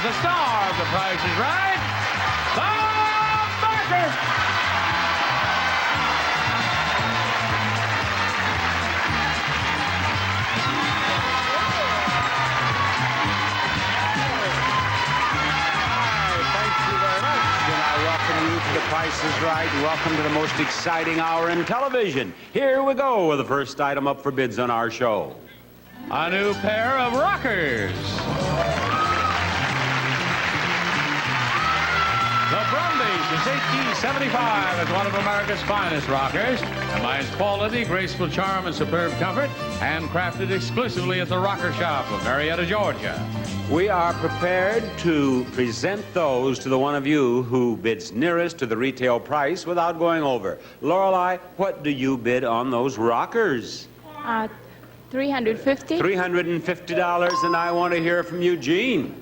the star of The Price is Right, Bob Barker. The Price is Right. Welcome to the most exciting hour in television. Here we go with the first item up for bids on our show. A new pair of rockers. The Brumbies since 1875 is one of America's finest rockers. Combines quality, graceful charm, and superb comfort. Handcrafted exclusively at the Rocker Shop of Marietta, Georgia. We are prepared to present those to the one of you who bids nearest to the retail price without going over. Lorelei, what do you bid on those rockers? $350. $350, and I want to hear from Eugene.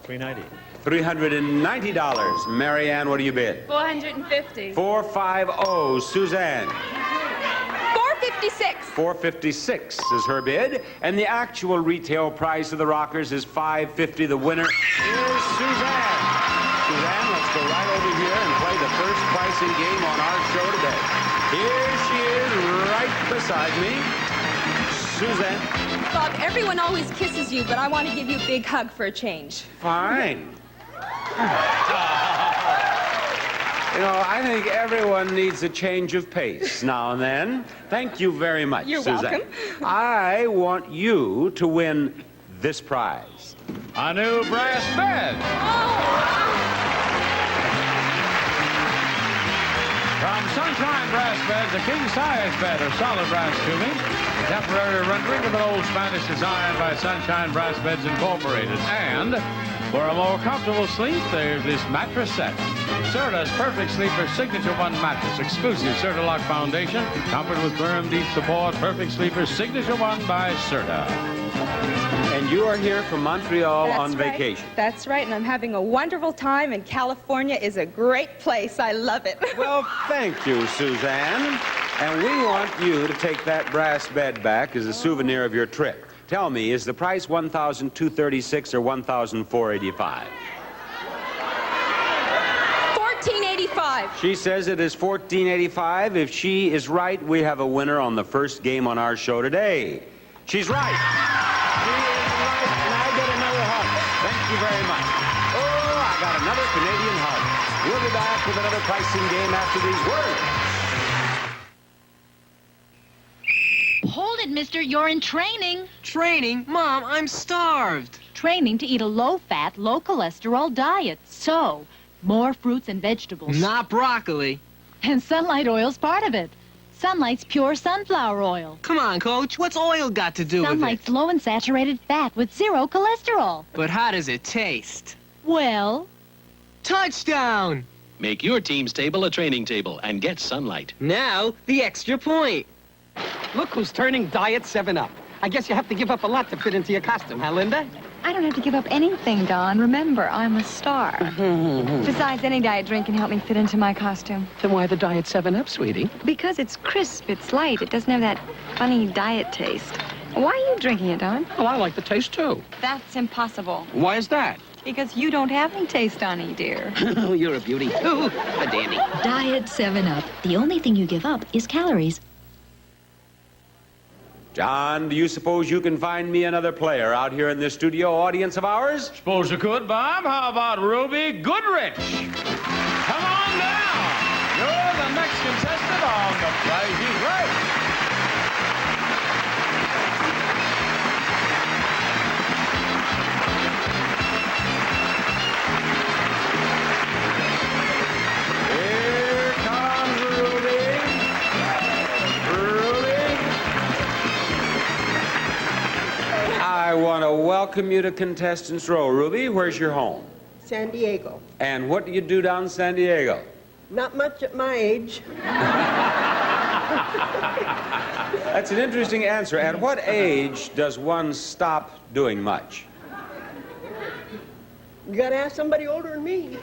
$390. $390. Marianne, what do you bid? $450. $450. Suzanne. $456. $456 is her bid, and the actual retail price of the rockers is $550. The winner is Suzanne. Suzanne, let's go right over here and play the first pricing game on our show today. Here she is, right beside me. Suzanne. Bob, everyone always kisses you, but I want to give you a big hug for a change. Fine. You know, I think everyone needs a change of pace now and then. Thank you very much, You're Suzanne. welcome. I want you to win this prize. A new brass bed. From Sunshine Brass Beds, a king-size bed of solid brass tubing. A temporary rendering of an old Spanish design by Sunshine Brass Beds Incorporated. And for a more comfortable sleep, there's this mattress set. Serta's Perfect Sleeper Signature One mattress. Exclusive Serta Lock foundation. Comfort with firm, deep support. Perfect Sleeper Signature One by Serta. And you are here from Montreal That's on right. vacation. That's right, and I'm having a wonderful time, and California is a great place. I love it. Well, thank you, Suzanne. And we want you to take that brass bed back as a souvenir of your trip. Tell me, is the price $1,236 or $1,485? $14.85. She says it is $14.85. If she is right, we have a winner on the first game on our show today. She's right. She is right, and I get another hug. Thank you very much. Oh, I got another Canadian hug. We'll be back with another pricing game after these words. Hold it, mister. You're in training. Training? Mom, I'm starved. Training to eat a low-fat, low-cholesterol diet. So, more fruits and vegetables. Not broccoli. And Sunlight Oil's part of it. Sunlight's pure sunflower oil. Come on, Coach. What's oil got to do Sunlight's with it? low in saturated fat with zero cholesterol. But how does it taste? Well, Touchdown! Make your team's table a training table and get Sunlight. Now, the extra point. Look who's turning Diet 7-Up. I guess you have to give up a lot to fit into your costume, huh, Linda? I don't have to give up anything, Don. Remember, I'm a star. Besides, any diet drink can help me fit into my costume. Then why the Diet 7-Up, sweetie? Because it's crisp, it's light, it doesn't have that funny diet taste. Why are you drinking it, Don? Well, I like the taste, too. That's impossible. Why is that? Because you don't have any taste, Donnie, dear. Oh, you're a beauty. Ooh, a dandy. Diet 7-Up. The only thing you give up is calories. John, do you suppose you can find me another player out here in this studio audience of ours? Suppose you could, Bob. How about Ruby Goodrich? Come on down. You're the next contestant on The Price is Right. Here comes Ruby. I want to welcome you to Contestants Row. Ruby, where's your home? San Diego. And what do you do down in San Diego? Not much at my age. That's an interesting answer. At what age does one stop doing much? You gotta ask somebody older than me.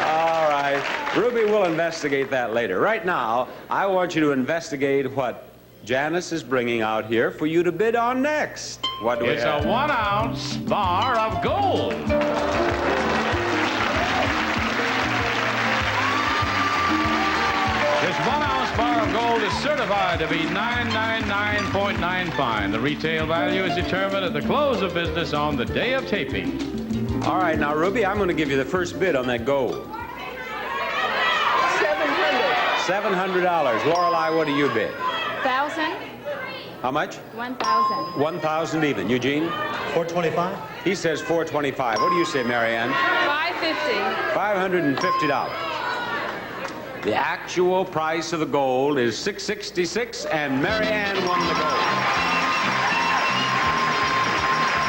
All right. Ruby, we'll investigate that later. Right now, I want you to investigate what Janice is bringing out here for you to bid on next. What do we It's have? a 1-ounce bar of gold. This 1-ounce bar of gold is certified to be 999.9 fine. The retail value is determined at the close of business on the day of taping. All right, now, Ruby, I'm going to give you the first bid on that gold. $700. $700. Lorelei, what do you bid? 1,000? How much? 1,000. 1,000 even. Eugene? 425? He says 425. What do you say, Marianne? 550. $550. The actual price of the gold is $666, and Marianne won the gold.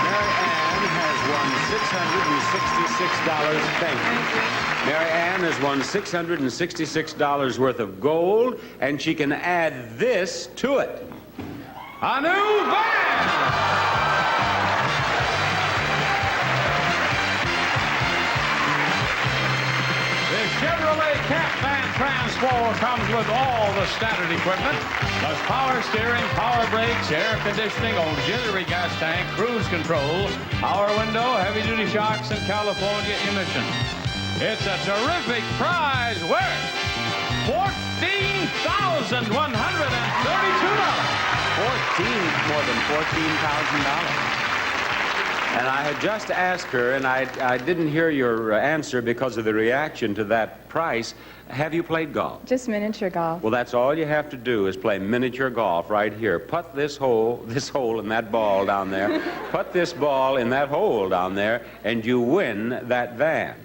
Marianne has won $666. Thank you. Marianne has won $666 worth of gold, and she can add this to it. A new van! The Chevrolet Camp Van Transformer comes with all the standard equipment, plus power steering, power brakes, air conditioning, auxiliary gas tank, cruise control, power window, heavy-duty shocks, and California emissions. It's a terrific prize worth $14,132. More than $14,000. And I had just asked her, and I didn't hear your answer because of the reaction to that price. Have you played golf? Just miniature golf. Well, that's all you have to do is play miniature golf right here. Put this hole in that ball down there. Put this ball in that hole down there, and you win that van.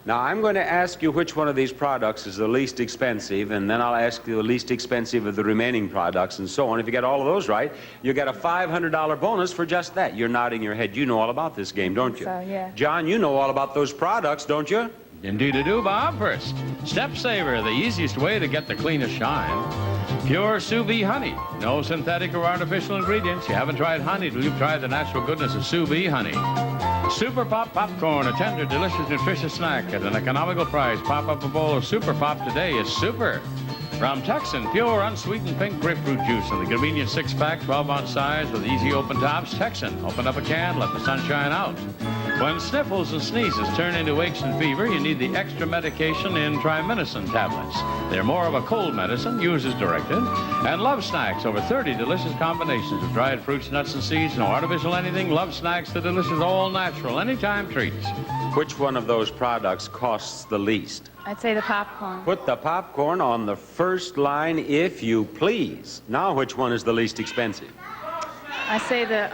Now, I'm going to ask you which one of these products is the least expensive, and then I'll ask you the least expensive of the remaining products, and so on. If you get all of those right, you get a $500 bonus for just that. You're nodding your head. You know all about this game, don't you? So, yeah. John, you know all about those products, don't you? Indeed I do, Bob. First, Step Saver, the easiest way to get the cleanest shine. Pure sous vide honey. No synthetic or artificial ingredients. You haven't tried honey till you've tried the natural goodness of sous vide honey. Super Pop Popcorn, a tender, delicious, nutritious snack at an economical price. Pop up a bowl of Super Pop today. It's super. From Texan, pure, unsweetened pink grapefruit juice in the convenient 6-pack, 12-ounce size with easy open tops. Texan, open up a can, let the sunshine out. When sniffles and sneezes turn into aches and fever, you need the extra medication in trimethoprim tablets. They're more of a cold medicine, used as directed. And Love Snacks, over 30 delicious combinations of dried fruits, nuts, and seeds. No artificial anything. Love Snacks, the delicious, all natural, anytime treats. Which one of those products costs the least? I'd say the popcorn. Put the popcorn on the first line, if you please. Now, which one is the least expensive? I say the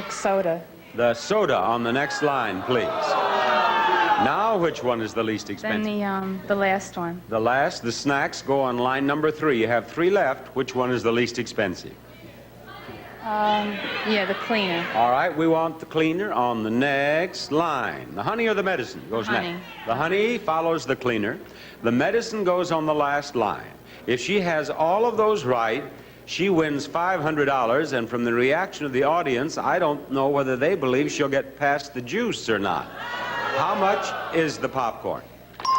soda. The soda on the next line, please. Now, which one is the least expensive? Then the last one. The last, the snacks, go on line number 3. You have 3 left. Which one is the least expensive? Yeah, the cleaner. All right, we want the cleaner on the next line. The honey or the medicine goes Honey. next. The honey follows the cleaner. The medicine goes on the last line. If she has all of those right, she wins $500, and from the reaction of the audience, I don't know whether they believe she'll get past the juice or not. How much is the popcorn?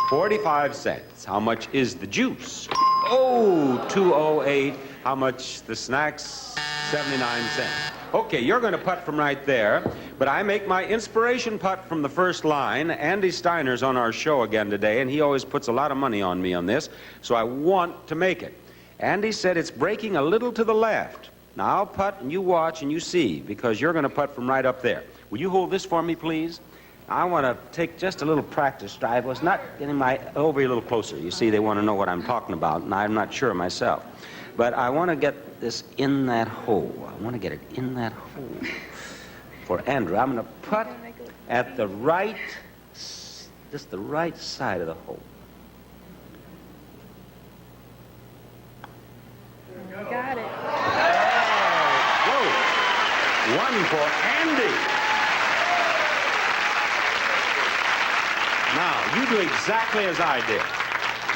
45 cents. How much is the juice? Oh, $2.08. How much the snacks? 79 cents. Okay, you're going to putt from right there, but I make my inspiration putt from the first line. Andy Steiner's on our show again today, and he always puts a lot of money on me on this, so I want to make it. Andy said it's breaking a little to the left. Now, I'll putt, and you watch, and you see, because you're going to putt from right up there. Will you hold this for me, please? I want to take just a little practice drive. I was not getting my over a little closer. You see, they want to know what I'm talking about, and I'm not sure myself. But I want to get this in that hole. I want to get it in that hole. For Andrew, I'm going to putt at the right, just the right side of the hole. Got it. Whoa! One for Andy. Now, you do exactly as I did.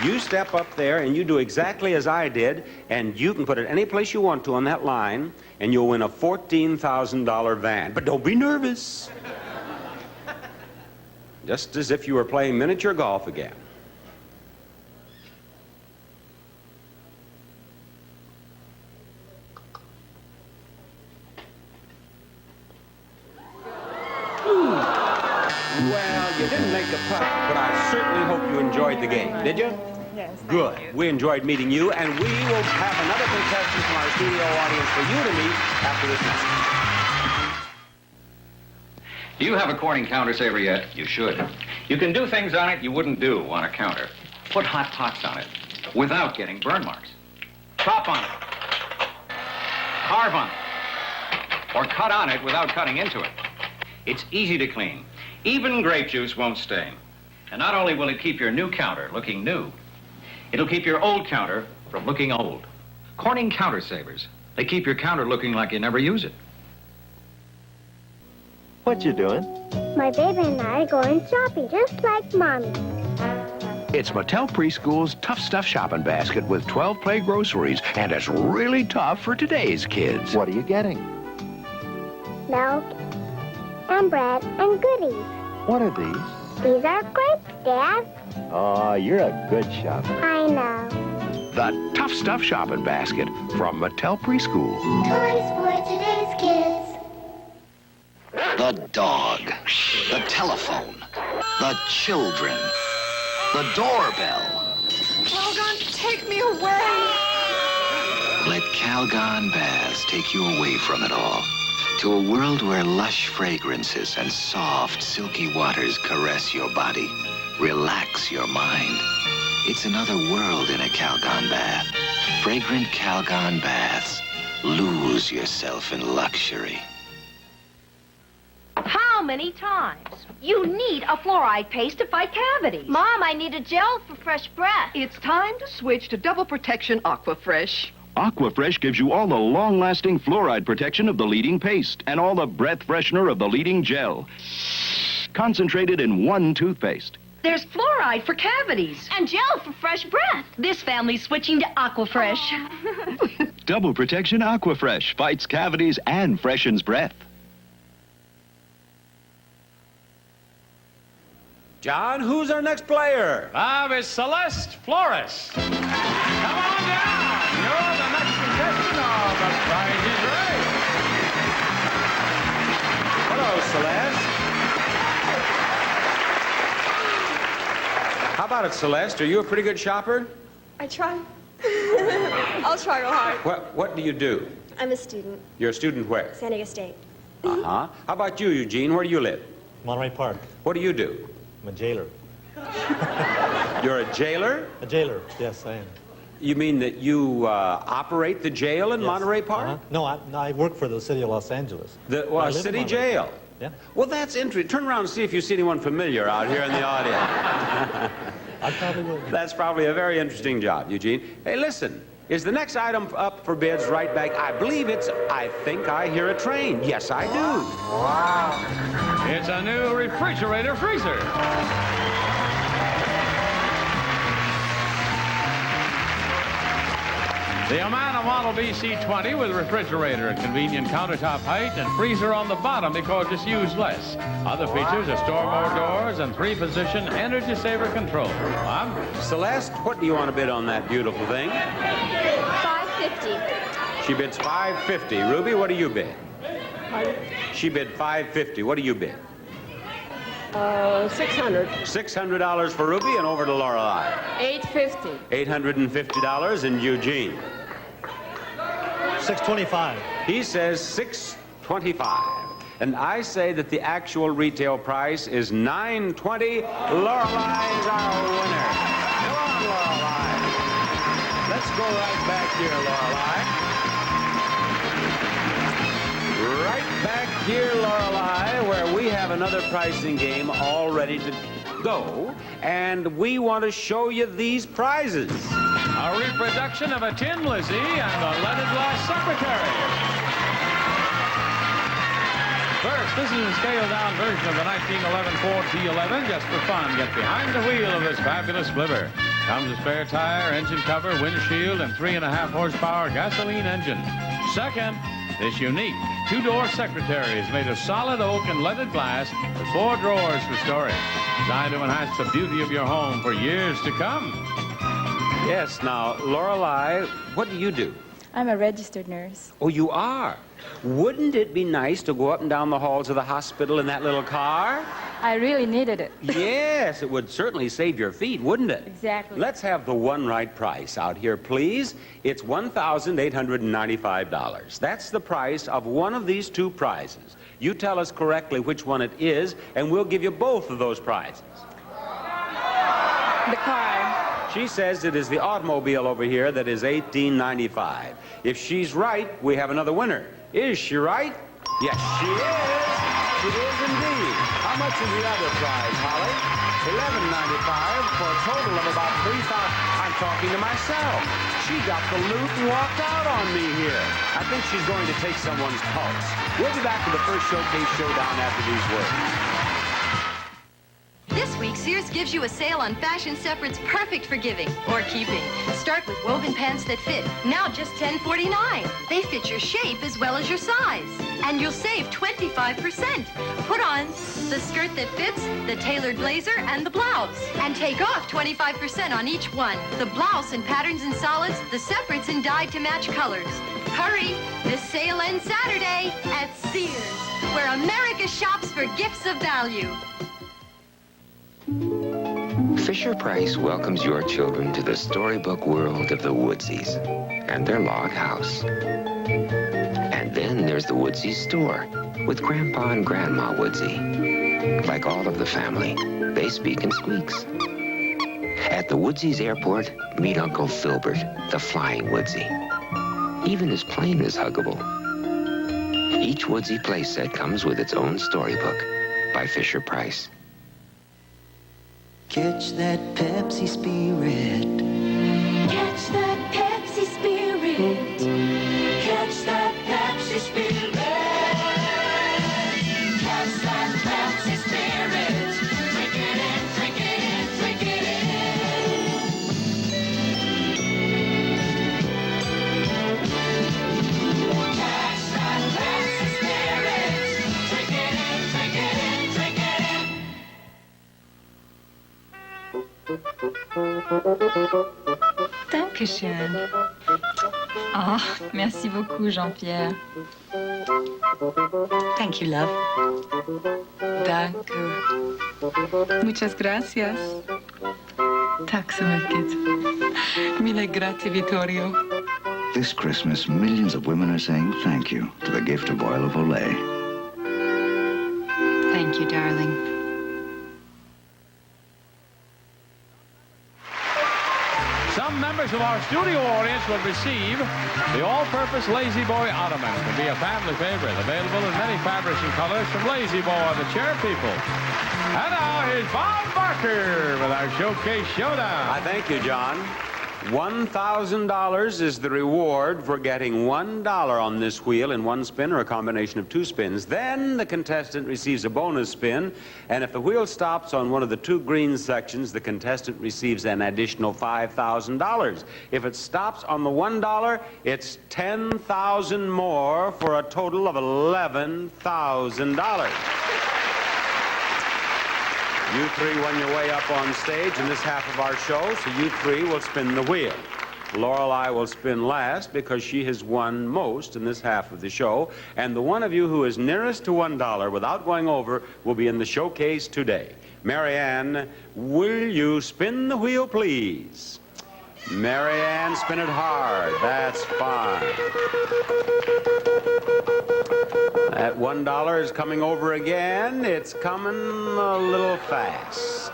You step up there and you do exactly as I did, and you can put it any place you want to on that line, and you'll win a $14,000 van. But don't be nervous. Just as if you were playing miniature golf again. certainly hope you enjoyed the game. Did you? Yes. Good. We enjoyed meeting you, and we will have another contestant from our studio audience for you to meet after this message. Do you have a Corning counter saver yet? You should. You can do things on it you wouldn't do on a counter. Put hot pots on it without getting burn marks. Chop on it. Carve on it. Or cut on it without cutting into it. It's easy to clean. Even grape juice won't stain. And not only will it keep your new counter looking new, it'll keep your old counter from looking old. Corning counter savers. They keep your counter looking like you never use it. What you doing? My baby and I are going shopping just like Mommy. It's Mattel Preschool's Tough Stuff Shopping Basket with 12 play groceries, and it's really tough for today's kids. What are you getting? Milk and bread and goodies. What are these? These are grapes, Dad. Oh, you're a good shopper. I know. The Tough Stuff Shopping Basket from Mattel Preschool. Toys for today's kids. The dog, the telephone, the children, the doorbell. Calgon, take me away. Let Calgon Baths take you away from it all to a world where lush fragrances and soft, silky waters caress your body, relax your mind. It's another world in a Calgon Bath. Fragrant Calgon Baths. Lose yourself in luxury. How many times? You need a fluoride paste to fight cavities. Mom, I need a gel for fresh breath. It's time to switch to Double Protection Aquafresh. Aquafresh gives you all the long-lasting fluoride protection of the leading paste and all the breath freshener of the leading gel. Concentrated in one toothpaste. There's fluoride for cavities. And gel for fresh breath. This family's switching to Aquafresh. Double Protection Aquafresh fights cavities and freshens breath. John, who's our next player? Bob is Celeste Flores. Come on down. You're the next contestant of The Prize is Right. Hello, Celeste. How about it, Celeste? Are you a pretty good shopper? I try. I'll try real hard. What do you do? I'm a student. You're a student where? San Diego State. Uh-huh. How about you, Eugene? Where do you live? Monterey Park. What do you do? I'm a jailer. You're a jailer? A jailer, yes, I am. You mean that you operate the jail in Monterey Park? No, I work for the city of Los Angeles. The I live in city Monterey. jail? Yeah. Well, that's interesting. Turn around and see if you see anyone familiar out here in the audience. I probably will. That's probably a very interesting job, Eugene. Hey, listen. Is the next item up for bids right back? I believe it's I Think I Hear a Train. Yes, I do. Wow. It's a new refrigerator freezer. The Amana Model BC20 with refrigerator, convenient countertop height, and freezer on the bottom because it's used less. Other features are store more doors and 3-position energy saver control. Bob? Celeste, what do you want to bid on that beautiful thing? $5.50. She bids $5.50. Ruby, what do you bid? She bid $5.50. What do you bid? $600. $600 for Ruby, and over to Lorelei. $850. $850, and Eugene. $625. He says $625. And I say that the actual retail price is $920. Lorelei is our winner. Come on, Lorelei. Let's go right back here, Lorelei. Right back here, Lorelei, where we have another pricing game all ready to go, and we want to show you these prizes. A reproduction of a Tin Lizzie and a leaded glass secretary. First, this is a scaled-down version of the 1911 Ford T11. Just for fun, get behind the wheel of this fabulous flivver. Comes with spare tire, engine cover, windshield, and 3.5 horsepower gasoline engine. Second, this unique 2-door secretary is made of solid oak and leaded glass with 4 drawers for storage. Designed to enhance the beauty of your home for years to come. Yes, now, Lorelei, what do you do? I'm a registered nurse. Oh, you are? Wouldn't it be nice to go up and down the halls of the hospital in that little car? I really needed it. Yes, it would certainly save your feet, wouldn't it? Exactly. Let's have the one right price out here, please. It's $1,895. That's the price of one of these two prizes. You tell us correctly which one it is, and we'll give you both of those prizes. The car. She says it is the automobile over here that is $18.95. If she's right, we have another winner. Is she right? Yes, she is. She is indeed. How much is the other prize, Holly? $11.95 for a total of about $3,000. I'm talking to myself. She got the loot and walked out on me here. I think she's going to take someone's pulse. We'll be back to the first Showcase Showdown after these words. This week, Sears gives you a sale on fashion separates perfect for giving or keeping. Start with woven pants that fit, now just $10.49. They fit your shape as well as your size. And you'll save 25%. Put on the skirt that fits, the tailored blazer, and the blouse. And take off 25% on each one. The blouse in patterns and solids, the separates in dyed to match colors. Hurry, this sale ends Saturday at Sears, where America shops for gifts of value. Fisher-Price welcomes your children to the storybook world of the Woodsies and their log house. And then there's the Woodsie store with Grandpa and Grandma Woodsy. Like all of the family, they speak in squeaks. At the Woodsies airport, meet Uncle Filbert, the flying Woodsy. Even his plane is huggable. Each Woodsy playset comes with its own storybook by Fisher-Price. Catch that Pepsi spirit. Catch that Pepsi spirit. Catch that Pepsi spirit. Catch that Pepsi spirit. Drink it in, drink it in, drink it in. Catch that Pepsi spirit. Drink it in, drink it in, drink it in. Dankeschön. Ah, merci beaucoup, Jean-Pierre. Thank you, love. Danke. Muchas gracias. Tack så mycket. Mille grazie, Vittorio. This Christmas, millions of women are saying thank you to the gift of oil of Olay. Thank you, darling. Some members of our studio audience will receive the all-purpose Lazy Boy Ottoman. It can be a family favorite, available in many fabrics and colors from Lazy Boy, the chair people. And now here's Bob Barker with our Showcase Showdown. I thank you, John. $1,000 is the reward for getting $1 on this wheel in one spin or a combination of two spins. Then the contestant receives a bonus spin, and if the wheel stops on one of the two green sections, the contestant receives an additional $5,000. If it stops on the $1, it's $10,000 more for a total of $11,000. You three won your way up on stage in this half of our show, so you three will spin the wheel. Lorelei will spin last because she has won most in this half of the show, and the one of you who is nearest to $1 without going over will be in the showcase today. Marianne, will you spin the wheel, please? Marianne, spin it hard. That's fine. That $1 is coming over again. It's coming a little fast.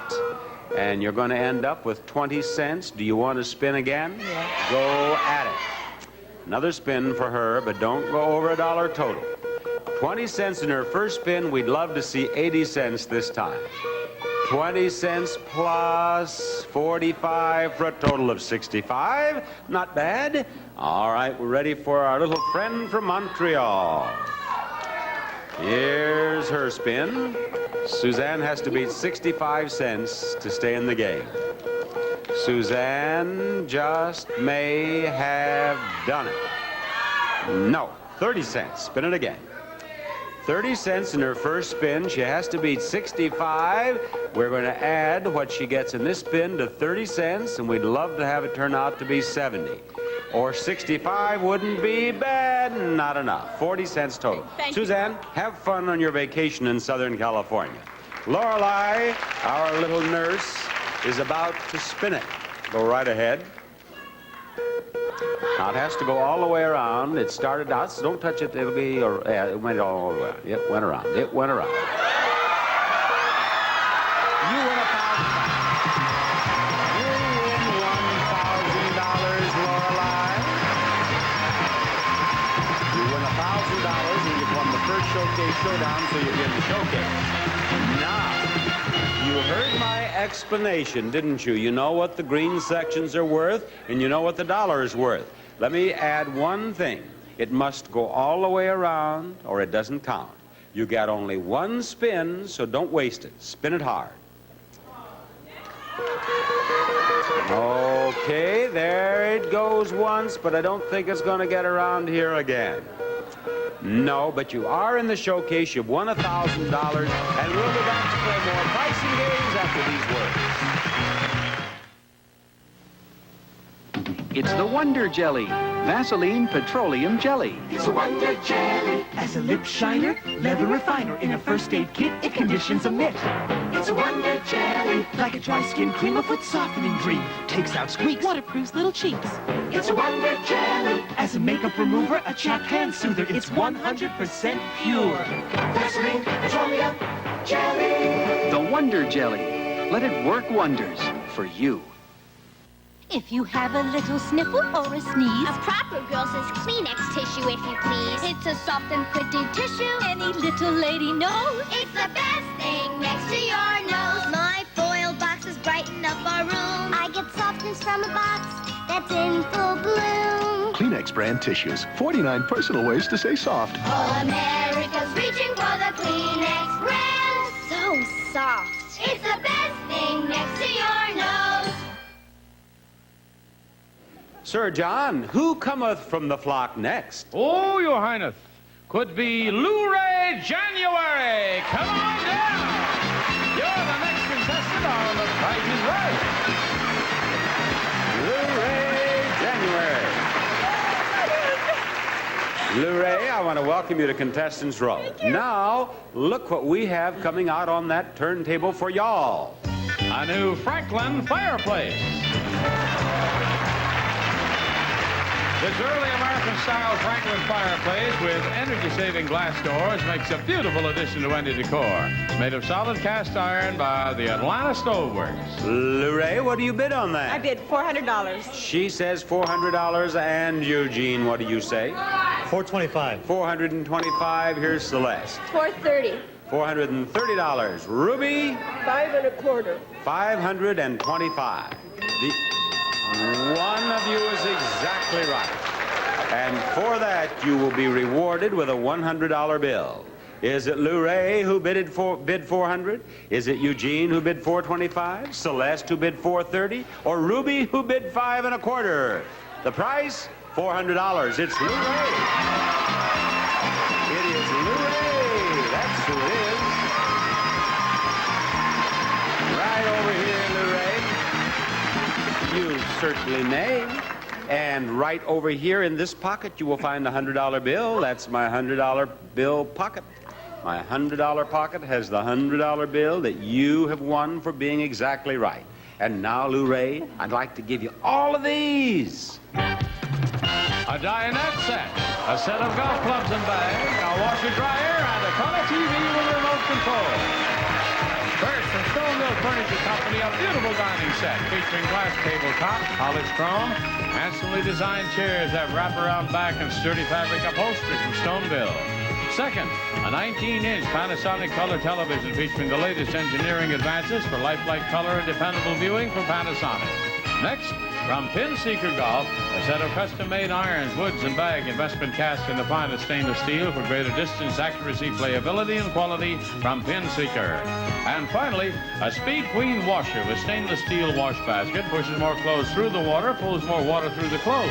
And you're going to end up with 20 cents. Do you want to spin again? Yeah. Go at it. Another spin for her, but don't go over $1 total. 20 cents in her first spin. We'd love to see 80 cents this time. 20 cents plus 45 for a total of 65. Not bad. All right, we're ready for our little friend from Montreal. Here's her spin. Suzanne has to beat 65 cents to stay in the game. Suzanne just may have done it. No, 30 cents. Spin it again. 30 cents in her first spin. She has to beat 65. We're going to add what she gets in this spin to 30 cents, and we'd love to have it turn out to be 70. or 65 wouldn't be bad. Not enough. 40 cents total. Thank you. Suzanne, have fun on your vacation in Southern California. Lorelei, our little nurse, is about to spin it. Go right ahead. Now it has to go all the way around. It started out, so don't touch it. It'll be, yeah, it went all the way around. It went around. It went around. You win $1,000. You win $1,000, Lorelei. You win $1,000 and you've won the first Showcase Showdown, so you're in the showcase. Now, you heard my explanation, didn't you? You know what the green sections are worth, and you know what the dollar is worth. Let me add one thing. It must go all the way around, or it doesn't count. You got only one spin, so don't waste it. Spin it hard. Okay, there it goes once, but I don't think it's going to get around here again. No, but you are in the showcase. You've won $1,000, and we'll be back to play more pricing games after these words. It's the Wonder Jelly, Vaseline Petroleum Jelly. It's a Wonder Jelly. As a lip shiner, leather refiner in a first aid kit, it conditions a mitt. It's a Wonder Jelly. Like a dry skin cream, a foot softening dream. Takes out squeaks. Waterproofs little cheeks. It's a Wonder Jelly. As a makeup remover, a chapped hand soother, it's 100% pure. Vaseline Petroleum Jelly. The Wonder Jelly. Let it work wonders for you. If you have a little sniffle or a sneeze, A proper girl says Kleenex tissue, if you please. it's a soft and pretty tissue any little lady knows. It's the best thing next to your nose. My foil boxes brighten up our room. I get softness from a box that's in full bloom. Kleenex brand tissues. 49 personal ways to say soft. All America's reaching for the Kleenex brand. So soft. It's the best thing next to your nose. Sir John, who cometh from the flock next? Oh, your highness, could be Lou-Ray January. Come on down. You're the next contestant on The Price is Right. Lou-Ray January. Lou-Ray, I want to welcome you to Contestants Row. Now, look what we have coming out on that turntable for y'all. A new Franklin fireplace. This early American-style Franklin fireplace with energy-saving glass doors makes a beautiful addition to any decor. It's made of solid cast iron by the Atlanta Stove Works. Lou-Ray, what do you bid on that? I bid $400. She says $400, and Eugene, what do you say? $425. $425. Here's Celeste. $430. $430. Ruby? 5 1/4. $525. One of you is exactly right. And for that, you will be rewarded with a $100 bill. Is it Lou-Ray who bid $400? Is it Eugene who bid $425? Celeste who bid $430? Or Ruby who bid $5 1/4? The price, $400. It's Lou-Ray. It is Lou-Ray. That's who it is. Right over here, Lou-Ray. You certainly may. And right over here in this pocket, you will find a $100 bill. That's my $100 bill pocket. My $100 pocket has the $100 bill that you have won for being exactly right. And now, Lou-Ray, I'd like to give you all of these. A dinette set, a set of golf clubs and bags, a washer dryer, and a color TV with remote control. First, from Stoneville Furniture Company, a beautiful dining set featuring glass tabletop, polished chrome, handsomely designed chairs that wrap around back and sturdy fabric upholstery from Stoneville. Second, a 19-inch Panasonic color television featuring the latest engineering advances for lifelike color and dependable viewing from Panasonic. Next, from Pin Seeker Golf, a set of custom-made irons, woods, and bag investment cast in the finest stainless steel for greater distance accuracy, playability, and quality from Pin Seeker. And finally, a Speed Queen washer with stainless steel wash basket, pushes more clothes through the water, pulls more water through the clothes.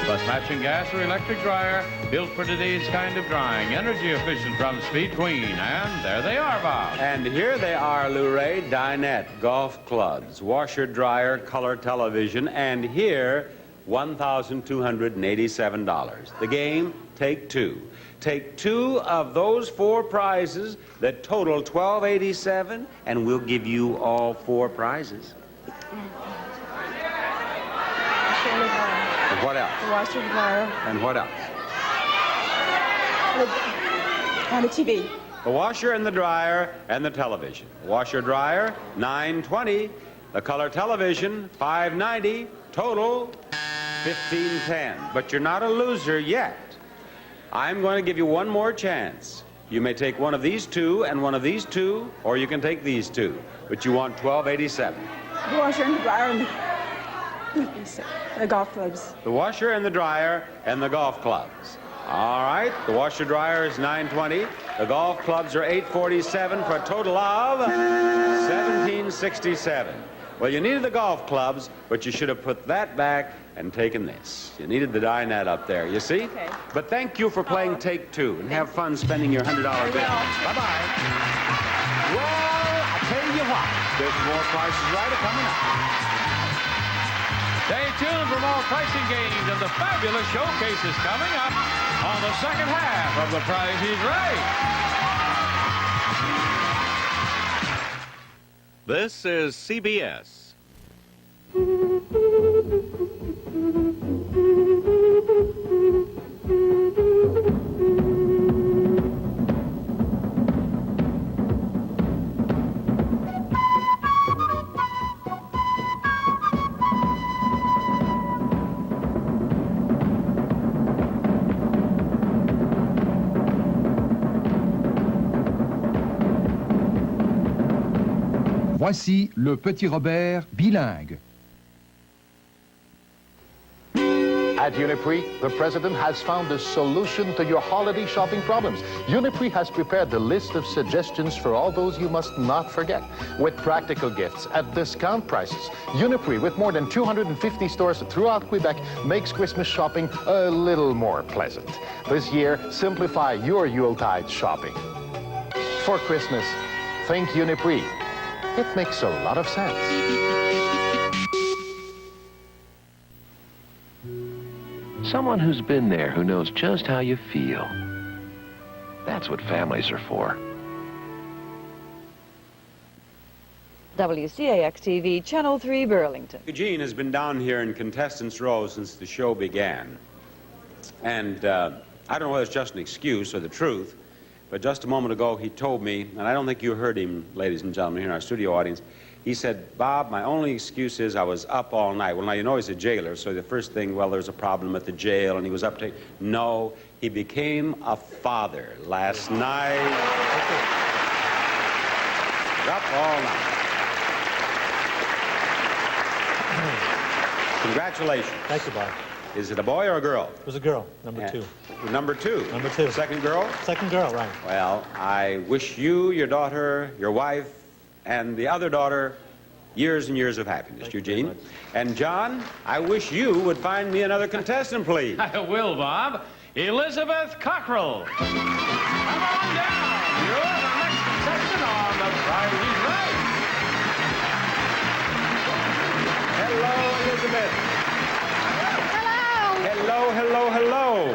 Plus matching gas or electric dryer, built for today's kind of drying, energy efficient from Speed Queen. And there they are, Bob. And here they are, Lou-Ray, dinette, golf clubs, washer, dryer, color television, and here, $1,287. The game, take two. Take two of those four prizes that total $1,287, and we'll give you all four prizes. And what else? The washer, the dryer, And what else? and the TV. The washer and the dryer and the television. The washer dryer, $920. The color television, $590. Total, $1,510. But you're not a loser yet. I'm going to give you one more chance. You may take one of these two and one of these two, or you can take these two. But you want $1,287. The washer and the dryer and the golf clubs. The washer and the dryer and the golf clubs. All right, the washer dryer is $920. The golf clubs are $847 for a total of $1,767. Well, you needed the golf clubs, but you should have put that back and taken this. You needed the dinette up there, you see? Okay. But thank you for playing Take Two, and have fun spending your $100 bill. Bye-bye. Well, I tell you what, there's more Price is Right coming up. Stay tuned for more pricing games and the fabulous showcases coming up on the second half of The Price is Right. This is CBS. Voici le petit Robert bilingue. At Uniprix, the President has found a solution to your holiday shopping problems. Uniprix has prepared a list of suggestions for all those you must not forget. With practical gifts at discount prices, Uniprix, with more than 250 stores throughout Quebec, makes Christmas shopping a little more pleasant. This year, simplify your Yuletide shopping. For Christmas, think Uniprix. It makes a lot of sense. Someone who's been there, who knows just how you feel. That's what families are for. WCAX-TV, Channel 3, Burlington. Eugene has been down here in Contestants Row since the show began. And I don't know whether it's just an excuse or the truth, but just a moment ago he told me, and I don't think you heard him, ladies and gentlemen, here in our studio audience, he said, Bob, my only excuse is I was up all night. Well, now, you know he's a jailer, so the first thing, well, there's a problem at the jail, and he was up to... No, he became a father last night. He was up all night. Congratulations. Thank you, Bob. Is it a boy or a girl? It was a girl, number two. Number two? Number two. Second girl? Second girl, right. Well, I wish you, your daughter, your wife, and the other daughter years and years of happiness, Eugene. And John, I wish you would find me another contestant, please. I will, Bob. Elizabeth Cockrell. Come on down. You're the next contestant on The Price is Right. Hello, Elizabeth. Hello, hello, hello.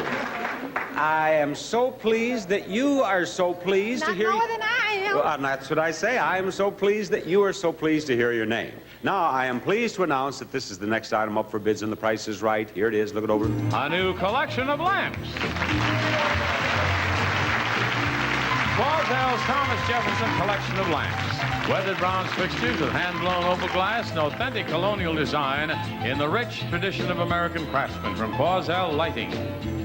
I am so pleased that you are so pleased to hear... Not more than I am. Well, that's what I say. I am so pleased that you are so pleased to hear your name. Now, I am pleased to announce that this is the next item up for bids, and The Price is Right. Here it is. Look it over. A new collection of lamps. Quazell's Thomas Jefferson collection of lamps. Weathered bronze fixtures with hand-blown opal glass and authentic colonial design in the rich tradition of American craftsmen from Quazell Lighting.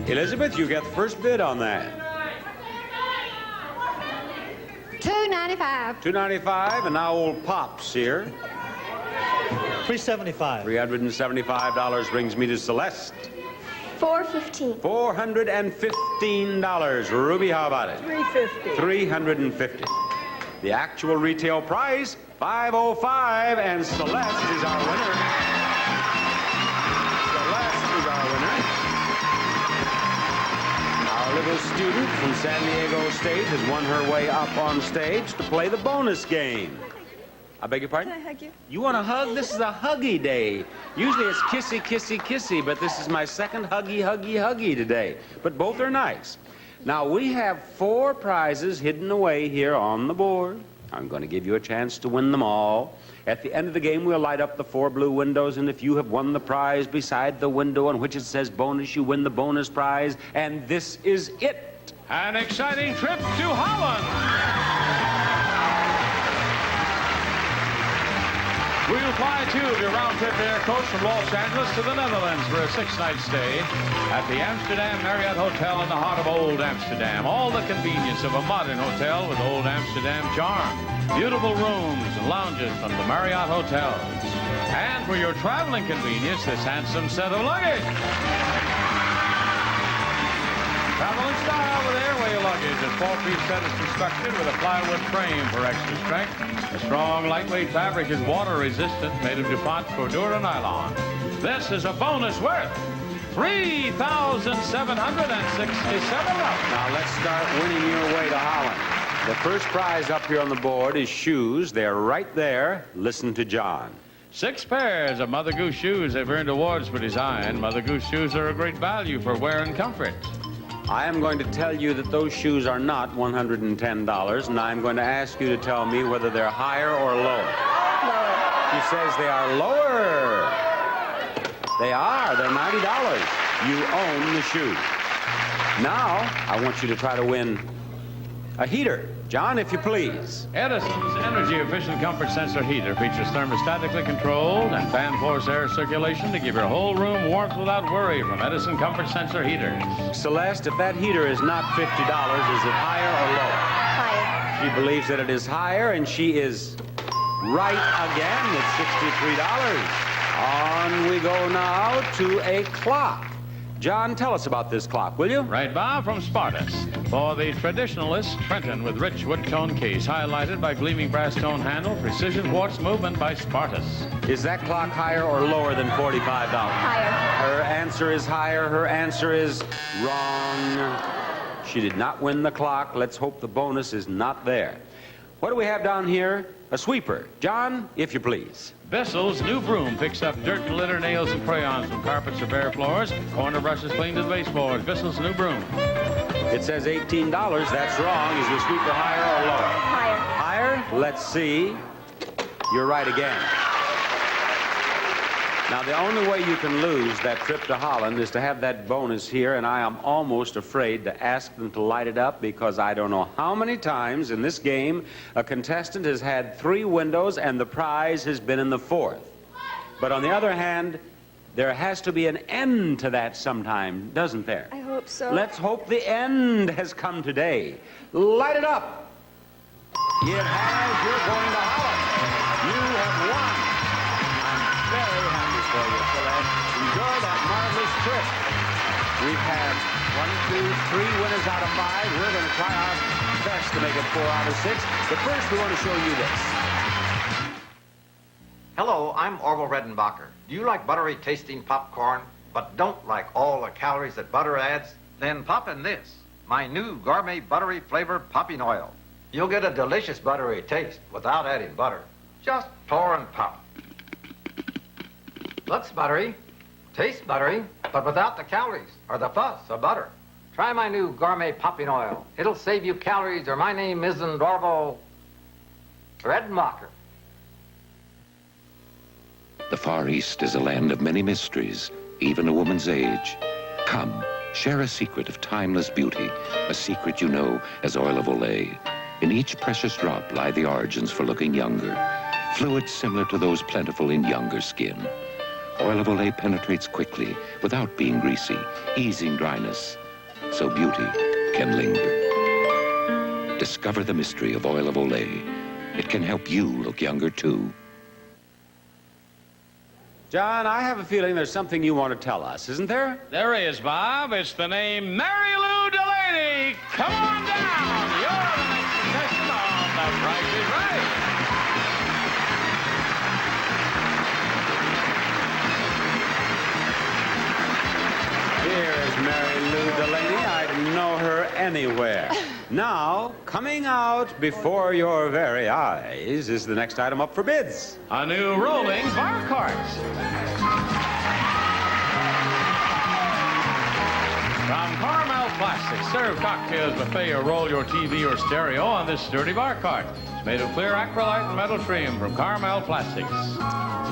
Elizabeth, you get the first bid on that. $2.95. $2.95, and now old Pop's here. $375. $375 brings me to Celeste. $4.15. $415. Ruby, how about it? $350. $350. The actual retail price, $505, and Celeste is our winner. Celeste is our winner. Our little student from San Diego State has won her way up on stage to play the bonus game. I beg your pardon? Can I hug you? You want a hug? This is a huggy day. Usually it's kissy, kissy, kissy, but this is my second huggy, huggy, huggy today. But both are nice. Now, we have 4 prizes hidden away here on the board. I'm going to give you a chance to win them all. At the end of the game, we'll light up the 4 blue windows, and if you have won the prize beside the window on which it says bonus, you win the bonus prize, and this is it. An exciting trip to Holland. We'll fly 2 of your round-trip air coach from Los Angeles to the Netherlands for a 6-night stay at the Amsterdam Marriott Hotel in the heart of Old Amsterdam. All the convenience of a modern hotel with Old Amsterdam charm. Beautiful rooms and lounges from the Marriott hotels. And for your traveling convenience, this handsome set of luggage. Travel in style with Airway luggage. A 4-piece set is constructed with a plywood frame for extra strength. The strong, lightweight fabric is water-resistant, made of DuPont Cordura nylon. This is a bonus worth $3,767. Now, let's start winning your way to Holland. The first prize up here on the board is shoes. They're right there. Listen to John. 6 pairs of Mother Goose shoes have earned awards for design. Mother Goose shoes are a great value for wear and comfort. I am going to tell you that those shoes are not $110, and I'm going to ask you to tell me whether they're higher or lower. Lower. She says they are lower. They are. They're $90. You own the shoes. Now, I want you to try to win a heater. John, if you please. Edison's energy-efficient comfort sensor heater features thermostatically controlled and fan force air circulation to give your whole room warmth without worry from Edison comfort sensor heaters. Celeste, if that heater is not $50, is it higher or lower? Higher. She believes that it is higher, and she is right again. It's $63. On we go now to a clock. John, tell us about this clock, will you? Right, Bob, from Spartus. For the traditionalist, Trenton with rich wood tone case, highlighted by gleaming brass tone handle, precision quartz movement by Spartus. Is that clock higher or lower than $45? Higher. Her answer is higher. Her answer is wrong. She did not win the clock. Let's hope the bonus is not there. What do we have down here? A sweeper. John, if you please. Bissell's new broom picks up dirt and litter, nails and crayons from carpets or bare floors. Corner brushes clean to the baseboards. Bissell's new broom. It says $18. That's wrong. Is your sweeper higher or lower? Higher. Higher? Let's see. You're right again. Now, the only way you can lose that trip to Holland is to have that bonus here, and I am almost afraid to ask them to light it up because I don't know how many times in this game a contestant has had 3 windows and the prize has been in the 4th. But on the other hand, there has to be an end to that sometime, doesn't there? I hope so. Let's hope the end has come today. Light it up. It has. You're going to Holland. You have won. I'm very happy for you, Celeste. Enjoy that marvelous trip. We've had 1, 2, 3 winners out of 5. We're going to try our best to make it 4 out of 6. But first, we want to show you this. Hello, I'm Orville Redenbacher. Do you like buttery tasting popcorn, but don't like all the calories that butter adds? Then pop in this, my new gourmet buttery flavored popping oil. You'll get a delicious buttery taste without adding butter. Just pour and pop. Looks buttery, tastes buttery, but without the calories or the fuss of butter. Try my new gourmet popping oil. It'll save you calories, or my name isn't Orville Redenbacher. The Far East is a land of many mysteries, even a woman's age. Come, share a secret of timeless beauty, a secret you know as oil of Olay. In each precious drop lie the origins for looking younger, fluids similar to those plentiful in younger skin. Oil of Olay penetrates quickly, without being greasy, easing dryness, so beauty can linger. Discover the mystery of Oil of Olay. It can help you look younger, too. John, I have a feeling there's something you want to tell us, isn't there? There is, Bob. It's the name Mary Lou Delaney. Come on down. You're the next contestant on The Price is Right. Here is Mary Lou Delaney. I'd know her anywhere. Now, coming out before your very eyes is the next item up for bids. A new rolling bar cart. From Carmel Plastics, serve cocktails, buffet, or roll your TV or stereo on this sturdy bar cart. It's made of clear acrylite and metal trim from Carmel Plastics.